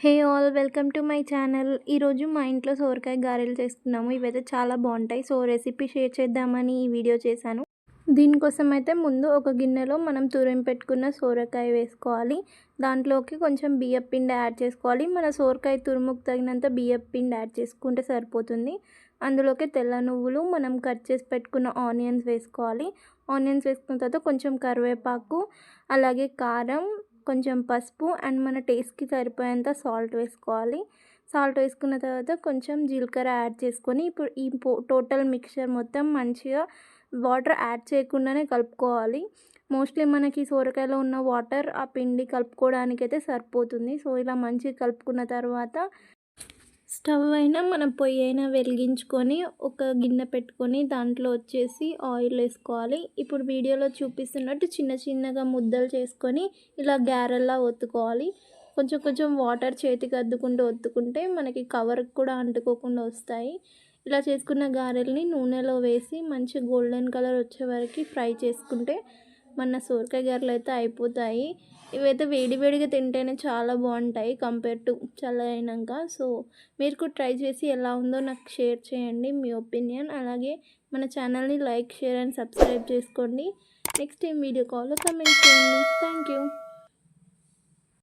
Hey all welcome to my channel. ఈరోజు మా ఇంట్లో సోరకాయ గారెలు చేసుకున్నాము. ఇవైతే చాలా బాగుంటాయి. సో రెసిపీ షేర్ చేద్దామని ఈ వీడియో చేశాను. దీనికోసం అయితే ముందు ఒక గిన్నెలో మనం తురిమి పెట్టుకున్న సోరకాయ వేసుకోవాలి. దాంట్లోకి కొంచెం బియ్యం పిండి యాడ్ చేసుకోవాలి. మన సోరకాయ తురుముకు తగినంత బియ్యం పిండి యాడ్ చేసుకుంటే సరిపోతుంది. అందులోకి తెల్ల నువ్వులు, మనం కట్ చేసి పెట్టుకున్న ఆనియన్స్ వేసుకోవాలి. ఆనియన్స్ వేసుకున్న తర్వాత కొంచెం కరివేపాకు, అలాగే కారం, కొంచెం పసుపు అండ్ మన టేస్ట్కి సరిపోయేంత సాల్ట్ వేసుకోవాలి. సాల్ట్ వేసుకున్న తర్వాత కొంచెం జీలకర్ర యాడ్ చేసుకొని ఇప్పుడు ఈ టోటల్ మిక్చర్ మొత్తం మంచిగా వాటర్ యాడ్ చేయకుండానే కలుపుకోవాలి. మోస్ట్లీ మనకి సోరకాయలో ఉన్న వాటర్ ఆ పిండి కలుపుకోవడానికి అయితే సరిపోతుంది. సో ఇలా మంచిగా కలుపుకున్న తర్వాత స్టవ్ అయినా మనం పొయ్యి అయినా వెలిగించుకొని ఒక గిన్నె పెట్టుకొని దాంట్లో వచ్చేసి ఆయిల్ వేసుకోవాలి. ఇప్పుడు వీడియోలో చూపిస్తున్నట్టు చిన్న చిన్నగా ముద్దలు చేసుకొని ఇలా గారెల్లా ఒత్తుకోవాలి. కొంచెం కొంచెం వాటర్ చేతికి అద్దుకుంటూ ఒత్తుకుంటే మనకి కవర్కి కూడా అంటుకోకుండా వస్తాయి. ఇలా చేసుకున్న గారెల్ని నూనెలో వేసి మంచి గోల్డెన్ కలర్ వచ్చే వరకు ఫ్రై చేసుకుంటే మన సోరకాయ గారెలు అయితే అయిపోతాయి. ఇవైతే వేడి వేడిగా తింటేనే చాలా బాగుంటాయి కంపేర్ టు చల్లగా. సో మీరు కూడా ట్రై చేసి ఎలా ఉందో నాకు షేర్ చేయండి మీ ఒపీనియన్. అలాగే మన ఛానల్ని లైక్, షేర్ అండ్ సబ్స్క్రైబ్ చేసుకోండి. నెక్స్ట్ టైం వీడియో కాల్లో కమెంట్ చేయండి. Thank you.